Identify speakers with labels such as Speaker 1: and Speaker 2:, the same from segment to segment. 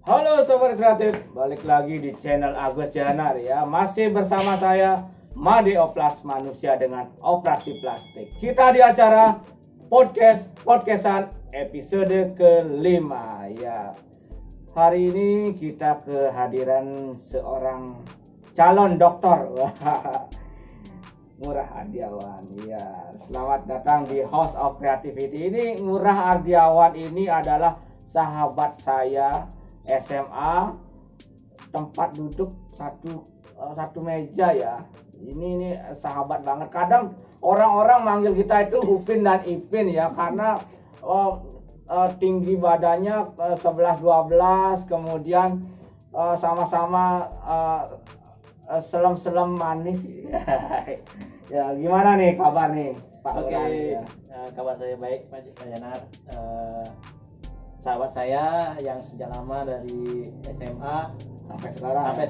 Speaker 1: Halo Sobat Kreatif, balik lagi di channel Agus Janar ya. Masih bersama saya Made Oplas, manusia dengan operasi plastik. Kita di acara podcastan episode kelima ya. Hari ini kita kehadiran seorang calon dokter. Ngurah Ardiawan ya. Selamat datang di House of Creativity. Ini Ngurah Ardiawan ini adalah sahabat saya SMA, tempat duduk satu meja ya. Ini sahabat banget. Kadang orang-orang manggil kita itu Upin dan Ipin ya, karena tinggi badannya 11-12, kemudian sama-sama selam-selam manis. Ya, gimana nih kabar nih Pak?
Speaker 2: Oke, kabar saya baik Pak Janar. Sahabat saya yang sejak lama dari SMA sampai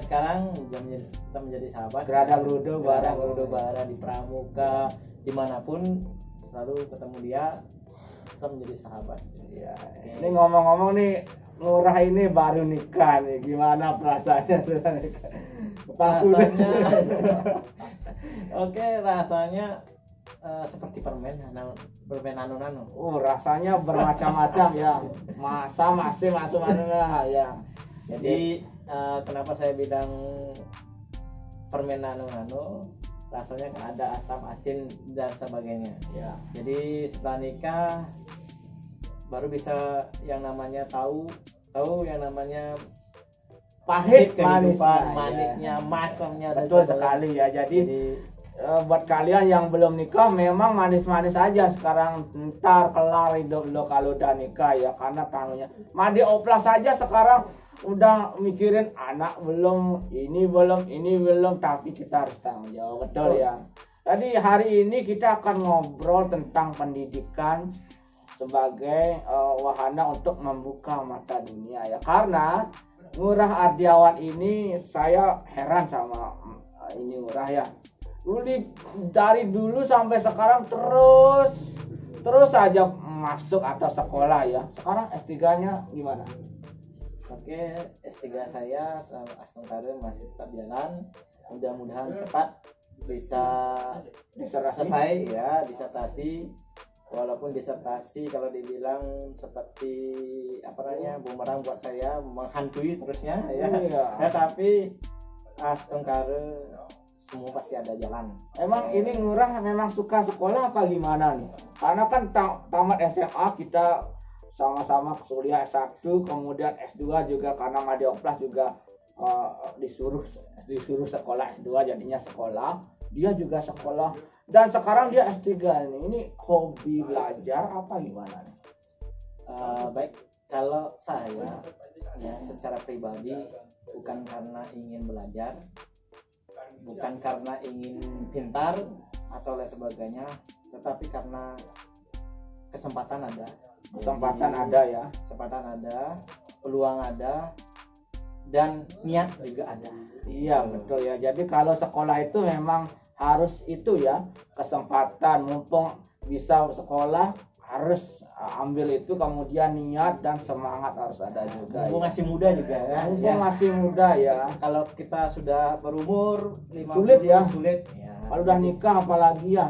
Speaker 2: sekarang kita menjadi sahabat.
Speaker 1: Gerada gerudo
Speaker 2: bara di Pramuka, dimanapun selalu ketemu dia, kita menjadi sahabat.
Speaker 1: Ya, ini ngomong-ngomong nih, Ngurah ini baru nikah nih, gimana perasaannya?
Speaker 2: Rasanya, oke, rasanya seperti permen nano.
Speaker 1: Rasanya bermacam-macam ya. Masih ya.
Speaker 2: Jadi kenapa saya bilang permen nano? Rasanya ada asam, asin dan sebagainya.
Speaker 1: Ya.
Speaker 2: Jadi setelah nikah baru bisa yang namanya tahu yang namanya
Speaker 1: pahit
Speaker 2: manisnya, masamnya.
Speaker 1: Betul sekali ya. Jadi buat kalian yang belum nikah, memang manis-manis aja sekarang, ntar kelar hidup lo kalau udah nikah ya, karena tanunya Made Oplas saja sekarang udah mikirin anak belum, ini belum, tapi kita harus tanggung jawab. Betul ya. Jadi hari ini kita akan ngobrol tentang pendidikan sebagai wahana untuk membuka mata dunia ya. Karena Ngurah Ardiawan ini, saya heran sama ini Ngurah ya. Dari dulu sampai sekarang terus saja masuk atau sekolah ya. Sekarang S3-nya gimana?
Speaker 2: Oke, S3 saya Astungkare masih tetap jalan. Mudah-mudahan cepat bisa selesai ya, disertasi. Walaupun disertasi kalau dibilang seperti bumerang buat saya, menghantui terusnya ya. Ya, tapi Astungkare semua pasti ada jalan.
Speaker 1: Emang ini Ngurah memang suka sekolah apa gimana nih? Karena kan tamat SMA kita sama-sama kuliah S1, kemudian S2 juga, karena Made Oplas juga disuruh sekolah S2, jadinya sekolah. Dia juga sekolah dan sekarang dia S3 nih. Ini hobi belajar apa gimana nih?
Speaker 2: Baik, kalau saya ya secara pribadi bukan karena ingin belajar, bukan karena ingin pintar atau lain sebagainya, tetapi karena kesempatan ada. Kesempatan ada, peluang ada, dan niat juga ada.
Speaker 1: Iya betul ya. Jadi kalau sekolah itu memang harus itu ya, kesempatan, mumpung bisa sekolah harus ambil itu, kemudian niat dan semangat harus ada juga.
Speaker 2: Mumpung masih muda juga ya.
Speaker 1: Masih muda ya.
Speaker 2: Kalau kita sudah berumur 50,
Speaker 1: sulit ya. Kalau udah nikah apalagi ya.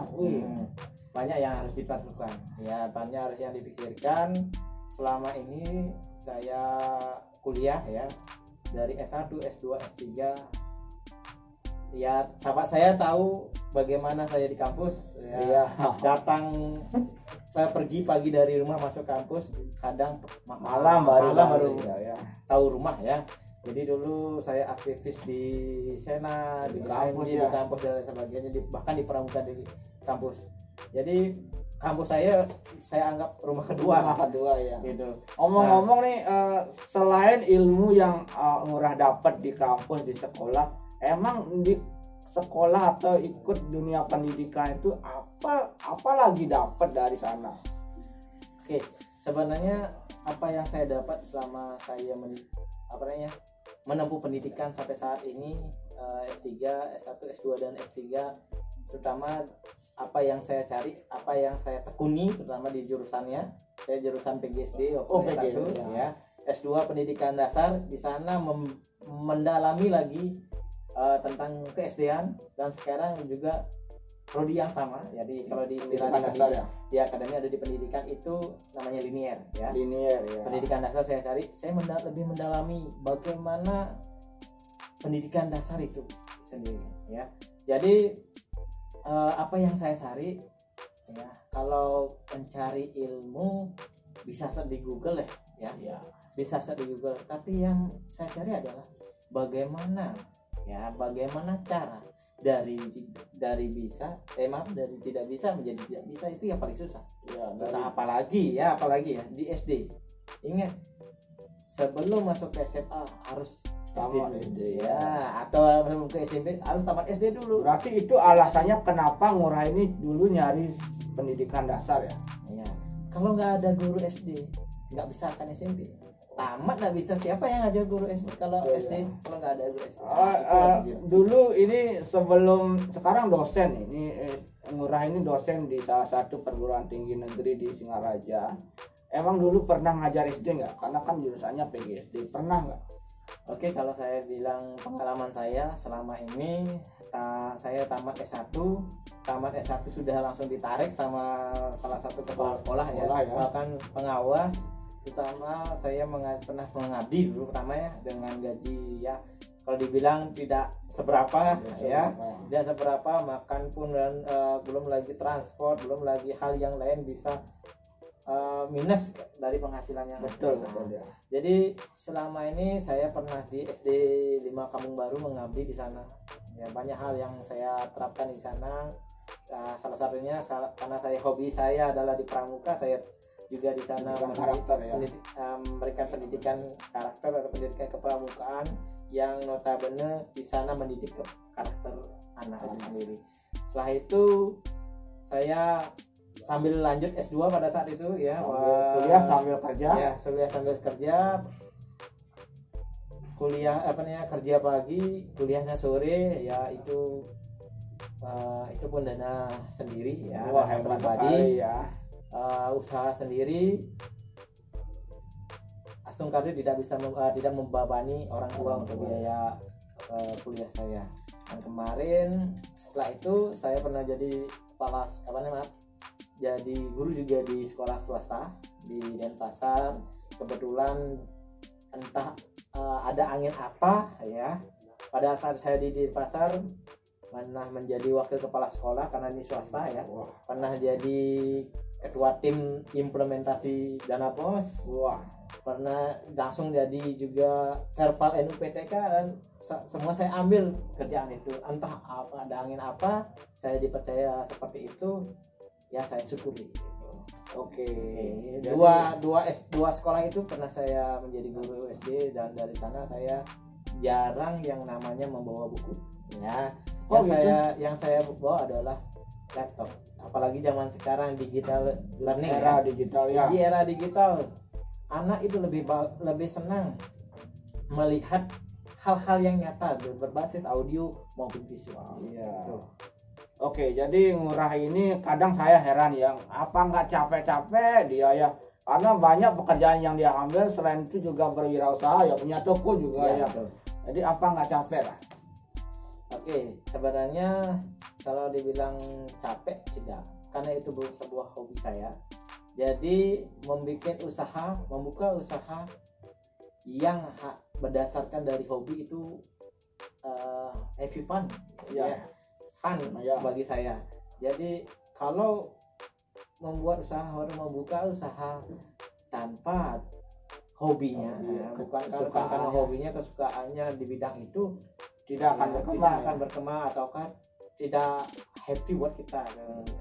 Speaker 2: Banyak yang harus dilakukan. Ya, banyak harus yang dipikirkan. Selama ini saya kuliah ya, dari S1, S2, S3. Ya, sahabat saya tahu bagaimana saya di kampus ya. Datang pergi pagi dari rumah masuk kampus, kadang malam baru ya, tahu rumah ya. Jadi dulu saya aktivis di Sena, di kampus, di kampus dan sebagainya, bahkan di Pramuka di kampus. Jadi kampus saya anggap rumah kedua
Speaker 1: ya.
Speaker 2: Gitu.
Speaker 1: Ngomong-ngomong nih, selain ilmu yang Ngurah dapat di kampus, di sekolah, emang di sekolah atau ikut dunia pendidikan itu apa lagi dapat dari sana?
Speaker 2: Oke, sebenarnya apa yang saya dapat selama saya menempuh pendidikan sampai saat ini, S3, S1, S2 dan S3, terutama apa yang saya cari, apa yang saya tekuni terutama di jurusannya. Saya jurusan PGSD waktu S1 ya. S2 pendidikan dasar di sana mendalami lagi tentang ke-SD-an, dan sekarang juga prodi yang sama. Jadi kalau di istilah di akademi ada di pendidikan itu namanya linier ya.
Speaker 1: Linier ya.
Speaker 2: Pendidikan dasar saya cari, saya lebih mendalami bagaimana pendidikan dasar itu sendiri ya. Jadi apa yang saya cari ya, kalau mencari ilmu bisa search di Google ya. Bisa search di Google, tapi yang saya cari adalah bagaimana cara dari tidak bisa menjadi tidak bisa, itu yang paling susah ya. Apalagi ya di SD. Ingat, sebelum masuk ke SMA harus SD ya, atau sebelum ke SMP harus tamat SD dulu.
Speaker 1: Berarti itu alasannya kenapa Ngurah ini dulu nyari pendidikan dasar ya.
Speaker 2: Kalau nggak ada guru SD nggak bisa akan SMP. Tamat nggak bisa, siapa yang ngajar guru SD kalau SD kalau nggak ada guru SD.
Speaker 1: Dulu ini sebelum sekarang dosen ini Ngurah ini dosen di salah satu perguruan tinggi negeri di Singaraja. Emang dulu pernah ngajar SD nggak? Karena kan jurusannya PGSD, pernah nggak?
Speaker 2: Oke, kalau saya bilang pengalaman saya selama ini, saya tamat S1 sudah langsung ditarik sama salah satu kepala sekolah ya, bahkan pengawas. Terutama saya pernah mengabdi dulu pertama ya, dengan gaji ya kalau dibilang tidak seberapa tidak seberapa, makan pun dan belum lagi transport, belum lagi hal yang lain bisa minus dari penghasilan yang
Speaker 1: betul
Speaker 2: ya. Jadi selama ini saya pernah di SD 5 Kampung Baru mengabdi di sana ya, banyak hal yang saya terapkan di sana. Salah satunya karena hobi saya adalah di pramuka, saya juga di sana memberikan pendidikan karakter atau pendidikan kepramukaan yang notabene di sana mendidik karakter anak itu sendiri. Setelah itu saya sambil lanjut S2 pada saat itu ya,
Speaker 1: kuliah sambil kerja.
Speaker 2: Ya, sambil kerja. Kuliah kerja pagi, kuliahnya sore ya, itu pun dana sendiri ya, dana pribadi ya. Usaha sendiri. Astung Kadri tidak membebani orang tua untuk biaya kuliah saya. Dan kemarin setelah itu saya pernah jadi jadi guru juga di sekolah swasta di Denpasar. Kebetulan entah ada angin apa ya, pada saat saya di Denpasar pernah menjadi wakil kepala sekolah karena ini swasta ya. Pernah jadi ketua tim implementasi dana pos. Pernah langsung jadi juga Herpal NUPTK, dan semua saya ambil kerjaan itu. Entah apa, ada angin apa, saya dipercaya seperti itu ya, saya syukuri. Oke. Dua sekolah itu pernah saya menjadi guru SD, dan dari sana saya jarang yang namanya membawa buku ya. Yang saya bawa adalah laptop. Apalagi zaman sekarang digital learning,
Speaker 1: era digital ya.
Speaker 2: Di era digital, anak itu lebih senang melihat hal-hal yang nyata berbasis audio maupun visual.
Speaker 1: Iya. Oke, jadi Ngurah ini kadang saya heran ya, apa nggak capek-capek dia ya? Karena banyak pekerjaan yang dia ambil, selain itu juga berwirausaha ya, punya toko juga ya. Jadi apa nggak capek lah?
Speaker 2: Oke, sebenarnya kalau dibilang capek tidak, karena itu sebuah hobi saya. Jadi membuka usaha yang berdasarkan dari hobi itu heavy fun ya. Fun ya bagi saya. Jadi kalau membuka usaha tanpa hobinya bukan karena hobinya, kesukaannya di bidang itu, tidak akan berkembang ataukah tidak happy buat kita,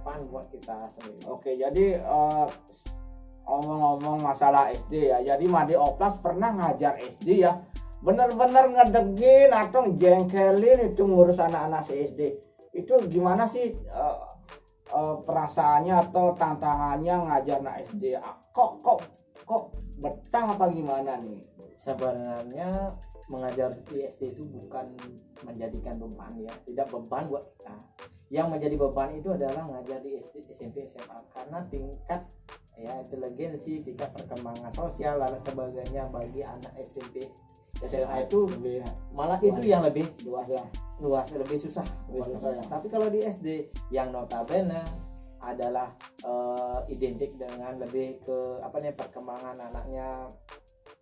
Speaker 2: fun buat kita sendiri.
Speaker 1: Oke, jadi ngomong-ngomong masalah SD ya, jadi Made Oplas pernah ngajar SD ya, bener-bener ngedegin atau jengkelin itu ngurus anak-anak SD. Itu gimana sih perasaannya atau tantangannya ngajar anak SD? Kok betah apa gimana nih?
Speaker 2: Sebenarnya mengajar di SD itu bukan menjadikan beban ya, tidak beban buat kita. Yang menjadi beban itu adalah ngajar di SD, SMP, SMA, karena tingkat ya inteligensi, tingkat perkembangan sosial dan sebagainya bagi anak SMP SMA itu malah itu yang lebih luas lebih susah ya. Tapi kalau di SD yang notabene adalah identik dengan lebih ke perkembangan anaknya,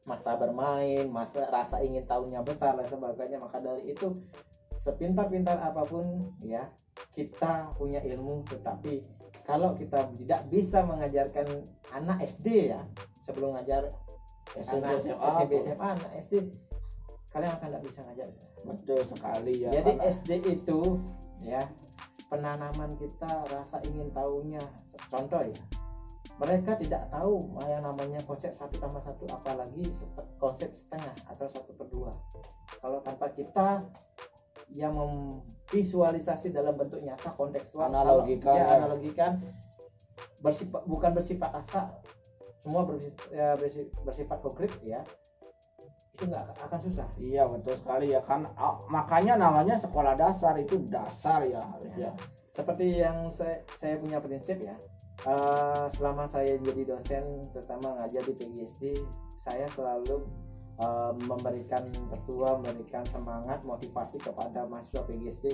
Speaker 2: masa bermain, masa rasa ingin tahunya besar dan sebagainya. Maka dari itu sepintar-pintar apapun ya kita punya ilmu, tetapi kalau kita tidak bisa mengajarkan anak SD ya sebelum ngajar SMP SMA anak SD, kalian akan tidak bisa ngajar.
Speaker 1: Betul sekali ya.
Speaker 2: Jadi SD itu ya penanaman kita rasa ingin tahunya. Contoh ya, mereka tidak tahu yang namanya konsep 1+1, apalagi konsep setengah atau 1/2. Kalau tanpa kita yang memvisualisasi dalam bentuk nyata kontekstual, analogikan bukan bersifat asa, semua bersifat konkret ya, itu nggak akan susah.
Speaker 1: Iya betul sekali ya kan, makanya namanya sekolah dasar itu dasar ya harusnya.
Speaker 2: Seperti yang saya punya prinsip ya, selama saya jadi dosen terutama ngajar di PGSD, saya selalu memberikan semangat, motivasi kepada mahasiswa PGSD,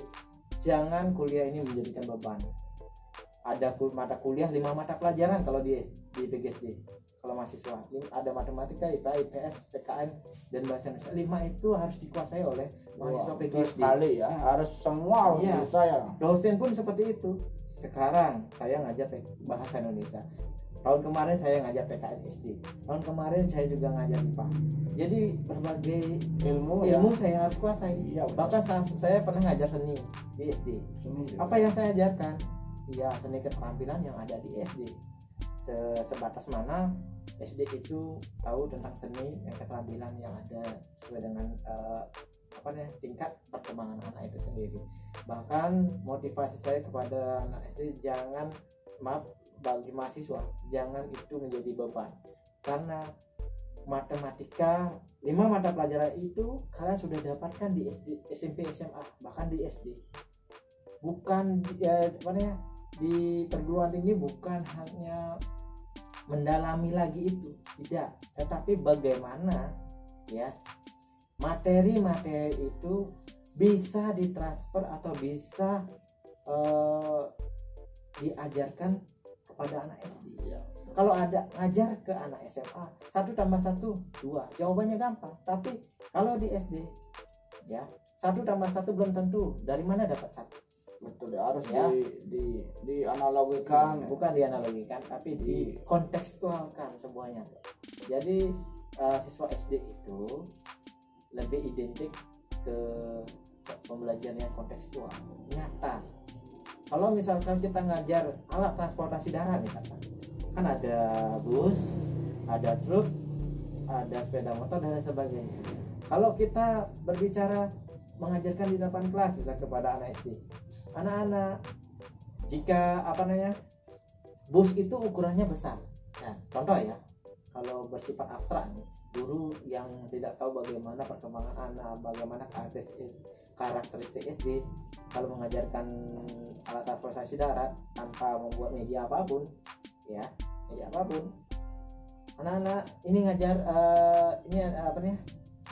Speaker 2: jangan kuliah ini menjadikan beban. Ada mata kuliah 5 mata pelajaran kalau di PGSD. Kalau mahasiswa ada matematika, IPA, IPS, PKN dan bahasa Indonesia. 5 itu harus dikuasai oleh mahasiswa PGSD.
Speaker 1: Sekali ya, harus semua harus bisa ya.
Speaker 2: Dosen pun seperti itu. Sekarang saya ngajar bahasa Indonesia. Tahun kemarin saya ngajar PKN SD. Tahun kemarin saya juga ngajar IPA. Jadi berbagai ilmu saya harus kuasai. Ya, bahkan saya pernah ngajar seni di SD. Apa yang saya ajarkan? Ya seni keterampilan yang ada di SD. Sebatas mana SD itu tahu tentang seni dan keterampilan yang ada sesuai dengan tingkat perkembangan anak itu sendiri. Bahkan motivasi saya kepada anak SD, bagi mahasiswa jangan itu menjadi beban, karena matematika 5 mata pelajaran itu kalian sudah dapatkan di SD, SMP, SMA, bahkan di SD. Bukan di perguruan tinggi bukan hanya mendalami lagi itu, tidak, tetapi bagaimana ya materi-materi itu bisa ditransfer atau bisa diajarkan kepada anak SD. Ya. Kalau ada ngajar ke anak SMA 1+1 2, jawabannya gampang. Tapi kalau di SD ya 1+1 belum tentu. Dari mana dapat 1?
Speaker 1: Betul, harus ya di analogikan,
Speaker 2: bukan dianalogikan tapi dikontekstualkan semuanya. Jadi siswa SD itu lebih identik ke pembelajaran yang kontekstual, nyata. Kalau misalkan kita ngajar alat transportasi darat misalkan, kan ada bus, ada truk, ada sepeda motor dan sebagainya. Kalau kita berbicara mengajarkan di depan kelas misalnya kepada anak SD, anak-anak, jika bus itu ukurannya besar. Nah, contoh ya, kalau bersifat abstrak, guru yang tidak tahu bagaimana perkembangan anak, bagaimana karakteristik SD, kalau mengajarkan alat transportasi darat tanpa membuat media apapun, anak-anak ini ngajar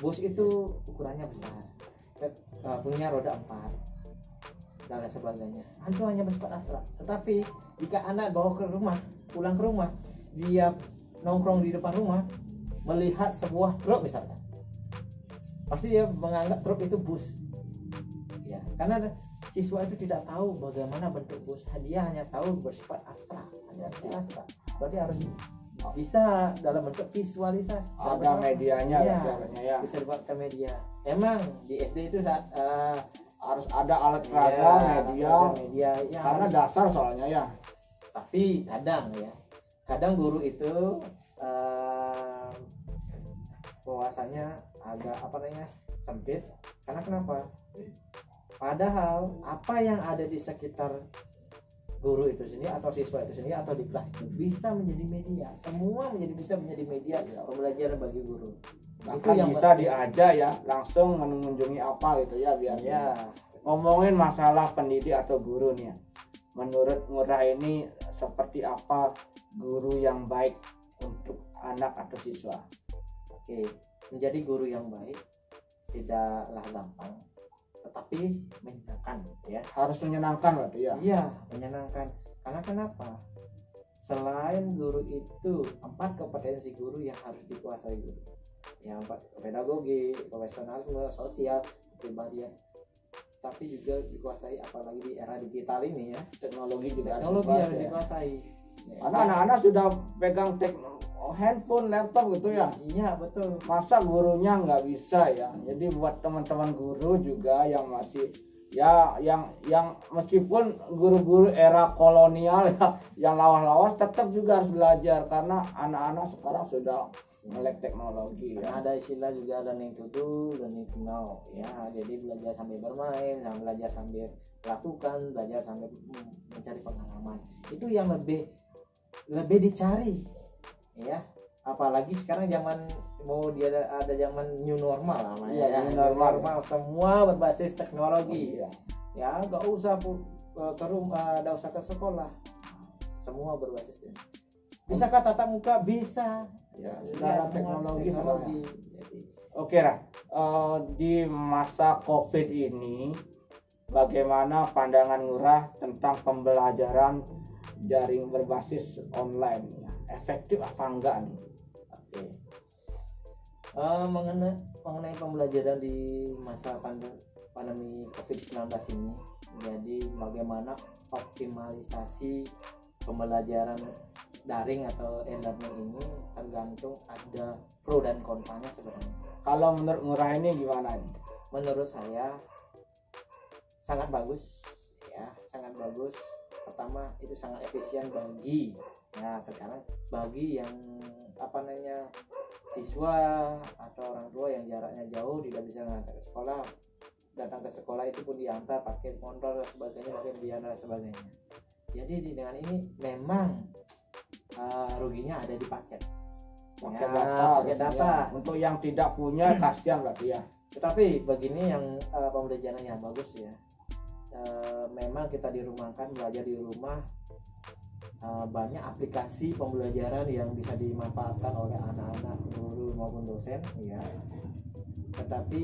Speaker 2: bus itu ukurannya besar, punya roda 4 dan lain sebagainya. Itu hanya bersifat abstrak. Tetapi jika anak bawa ke rumah, pulang ke rumah, dia nongkrong di depan rumah, melihat sebuah truk misalkan, pasti dia menganggap truk itu bus. Ya, karena siswa itu tidak tahu bagaimana bentuk bus, dia hanya tahu bersifat abstrak, Berarti harus bisa dalam bentuk visualisasi.
Speaker 1: Ada medianya
Speaker 2: ya. Bisa dibuatkan media. Emang di SD itu
Speaker 1: harus ada alat peraga,
Speaker 2: media ya,
Speaker 1: karena dasar soalnya ya.
Speaker 2: Tapi kadang guru itu wawasannya agak sempit. Karena kenapa? Padahal apa yang ada di sekitar guru itu sendiri atau siswa itu sendiri atau di kelas itu bisa menjadi media. Semua bisa menjadi media pembelajaran bagi guru.
Speaker 1: Bahkan itu yang bisa diajak ya, langsung mengunjungi apa gitu ya biar ya. Ngomongin masalah pendidik atau guru nih ya. Menurut Ngurah ini seperti apa guru yang baik untuk anak atau siswa?
Speaker 2: Oke, menjadi guru yang baik tidaklah gampang, tetapi menyenangkan ya.
Speaker 1: Harus menyenangkan berarti ya?
Speaker 2: Iya, menyenangkan. Karena kenapa? Selain guru itu 4 kompetensi guru yang harus dikuasai guru. Yang pedagogi, profesionalisme, sosial, kepribadian. Tapi juga dikuasai apalagi di era digital ini ya.
Speaker 1: Teknologi juga
Speaker 2: harus dikuasai.
Speaker 1: Karena anak-anak sudah pegang handphone, laptop gitu ya.
Speaker 2: Iya betul.
Speaker 1: Masa gurunya nggak bisa ya. Jadi buat teman-teman guru juga yang masih ya yang meskipun guru-guru era kolonial ya yang lawas-lawas tetap juga harus belajar karena anak-anak sekarang sudah melek teknologi ya.
Speaker 2: Ada istilah juga learning to do, learning to know ya. Jadi belajar sambil bermain, belajar sambil melakukan, belajar sambil mencari pengalaman. Itu yang lebih dicari ya. Apalagi sekarang zaman ada zaman new normal namanya ya. New normal semua berbasis teknologi ya. Nggak usah ke rumah, nggak usah ke sekolah, semua berbasis ini. Bisakah tatap muka? Bisa
Speaker 1: ya, sudah ada teknologi.
Speaker 2: Oke
Speaker 1: lah, di masa COVID ini bagaimana pandangan Ngurah tentang pembelajaran jaring berbasis online ya? Efektif apa enggak nih?
Speaker 2: Oke. Mengenai pembelajaran di masa pandemi COVID-19 ini, jadi bagaimana optimalisasi pembelajaran daring atau e-learning ini tergantung ada pro dan kontranya sebenarnya.
Speaker 1: Kalau menurut Ngurah ini gimana nih?
Speaker 2: Menurut saya sangat bagus ya, sangat bagus. Pertama itu sangat efisien bagi terkadang bagi yang siswa atau orang tua yang jaraknya jauh tidak bisa mengantar ke sekolah, datang ke sekolah itu pun diantar pakai motor dan sebagainya, pakai biaya dan sebagainya. Jadi dengan ini memang ruginya ada di paket data.
Speaker 1: Untuk yang tidak punya kasihan berarti ya.
Speaker 2: Tetapi begini yang pembelajarannya bagus ya. Memang kita dirumahkan, belajar di rumah, banyak aplikasi pembelajaran yang bisa dimanfaatkan oleh anak-anak, guru maupun dosen ya. Tetapi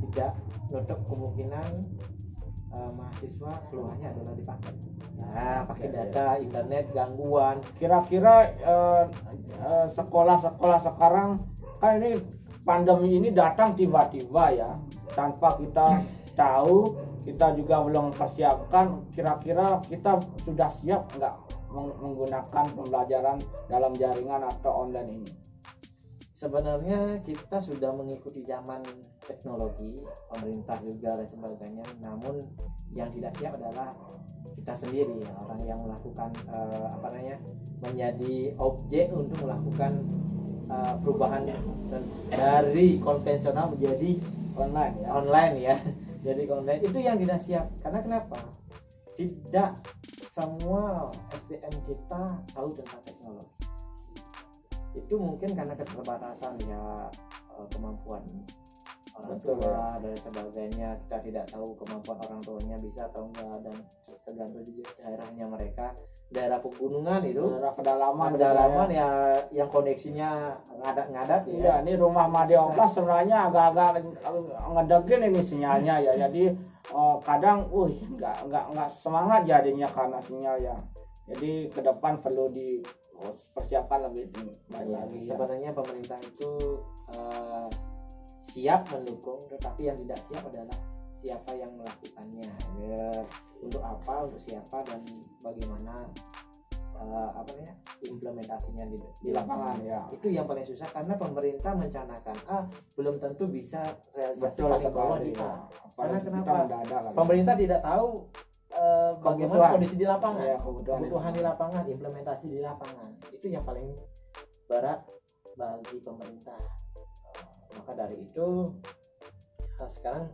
Speaker 2: tidak menutup kemungkinan mahasiswa keluhannya adalah di paket. Pakai data, internet, gangguan.
Speaker 1: Kira-kira sekolah-sekolah sekarang kan ini pandemi ini datang tiba-tiba ya, tanpa kita tahu, kita juga belum mempersiapkan. Kira-kira kita sudah siap nggak menggunakan pembelajaran dalam jaringan atau online ini?
Speaker 2: Sebenarnya kita sudah mengikuti zaman teknologi, pemerintah juga dan sebagainya. Namun yang tidak siap adalah kita sendiri ya, orang yang melakukan menjadi objek untuk melakukan perubahan dari konvensional menjadi online ya. Jadi online itu yang tidak siap. Karena kenapa? Tidak semua SDM kita tahu tentang teknologi. Itu mungkin karena keterbatasan ya, kemampuan orang tua dan sebagainya. Kita tidak tahu kemampuan orang tuanya bisa atau enggak, dan tergantung juga daerahnya mereka. Daerah pegunungan itu,
Speaker 1: daerah pedalaman
Speaker 2: ya, yang koneksinya ngadat
Speaker 1: ya. Ini rumah Made Oplas sebenarnya agak-agak ngedegin ini sinyalnya ya. Jadi kadang nggak semangat jadinya karena sinyal ya. Jadi ke depan perlu dipersiapkan lebih baik lagi.
Speaker 2: Sebenarnya pemerintah itu siap mendukung, tetapi yang tidak siap adalah siapa yang melakukannya ya. Untuk apa, untuk siapa, dan bagaimana implementasinya di lapangan ya. Itu yang paling susah karena pemerintah mencanakan belum tentu bisa realisasi paling bawah di A. Karena kenapa? Pemerintah tidak tahu bagaimana kondisi di lapangan, kebutuhan di lapangan, implementasi di lapangan. Itu yang paling berat bagi pemerintah. Maka dari itu sekarang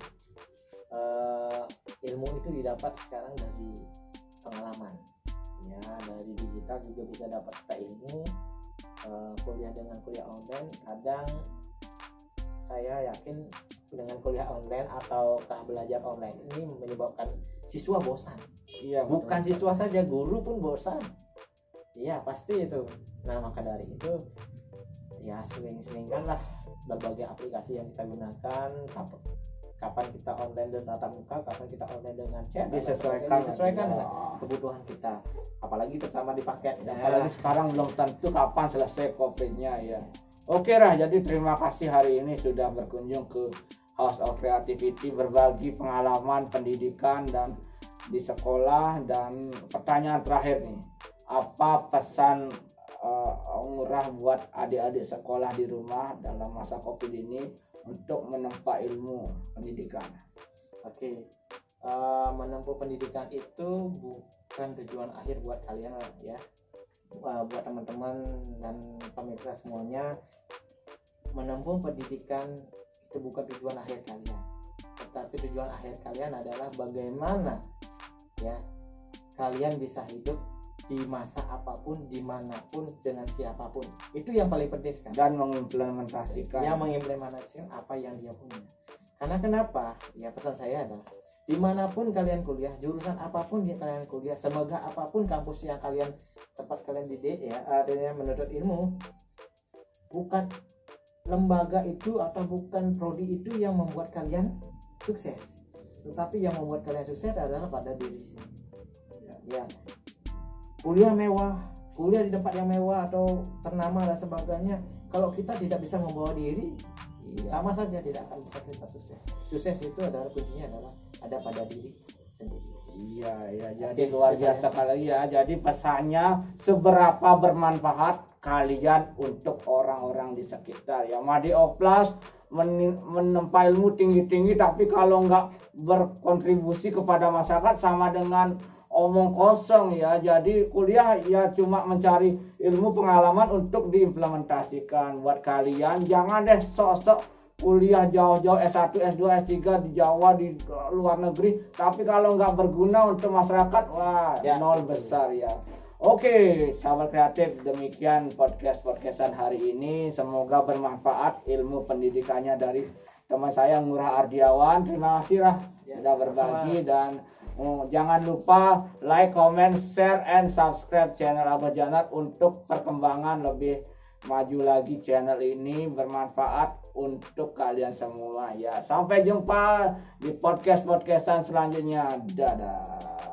Speaker 2: ilmu itu didapat sekarang dari pengalaman ya, dari digital juga bisa dapat ilmu. Kuliah dengan kuliah online, kadang saya yakin dengan kuliah online ataukah belajar online ini menyebabkan siswa bosan.
Speaker 1: Iya,
Speaker 2: bukan siswa saja, guru pun bosan Iya pasti itu. Nah maka dari itu ya seling-selingkanlah berbagai aplikasi yang kita gunakan. Kapan kita online dengan tatap muka, kapan kita online dengan chat, disesuaikan dengan kebutuhan kita. Apalagi terutama di paket.
Speaker 1: Apalagi sekarang belum tentu kapan selesai COVID-nya ya. Oke Rah, jadi terima kasih hari ini sudah berkunjung ke House of Creativity, berbagi pengalaman pendidikan dan di sekolah. Dan pertanyaan terakhir nih, apa pesan Ngurah buat adik-adik sekolah di rumah dalam masa COVID ini untuk menempa ilmu pendidikan?
Speaker 2: Oke, menempuh pendidikan itu bukan tujuan akhir buat kalian ya. Buat teman-teman dan pemirsa semuanya, menempuh pendidikan itu bukan tujuan akhir kalian, tetapi tujuan akhir kalian adalah bagaimana ya kalian bisa hidup di masa apapun, dimanapun, dengan siapapun. Itu yang paling penting kan.
Speaker 1: Dan mengimplementasikan
Speaker 2: apa yang dia punya. Karena kenapa? Ya pesan saya adalah dimanapun kalian kuliah, jurusan apapun yang kalian kuliah, semoga apapun kampus yang kalian tempat kalian didik ya, adanya menuntut ilmu, bukan lembaga itu atau bukan prodi itu yang membuat kalian sukses, tetapi yang membuat kalian sukses adalah pada diri sendiri. Ya. Kuliah mewah, kuliah di tempat yang mewah atau ternama dan sebagainya, kalau kita tidak bisa membawa diri, sama saja tidak akan bisa kita sukses. Sukses itu adalah kuncinya adalah ada pada diri sendiri.
Speaker 1: Iya, jadi luar biasa kali ya. Jadi pesannya, seberapa bermanfaat kalian untuk orang-orang di sekitar ya. Madi Oplas menempa ilmu tinggi-tinggi, tapi kalau nggak berkontribusi kepada masyarakat sama dengan omong kosong ya. Jadi kuliah ya cuma mencari ilmu pengalaman untuk diimplementasikan. Buat kalian jangan deh sok-sok kuliah jauh-jauh S1, S2, S3 di Jawa, di luar negeri, tapi kalau nggak berguna untuk masyarakat, wah ya, nol besar ya. Oke, sahabat kreatif, demikian podcastan hari ini. Semoga bermanfaat ilmu pendidikannya dari teman saya Ngurah Ardiawan. Terima kasih Rah sudah berbagi. Dan jangan lupa like, comment, share, and subscribe channel Abah Janat untuk perkembangan lebih maju lagi. Channel ini bermanfaat untuk kalian semua ya. Sampai jumpa di podcastan selanjutnya. Dadah.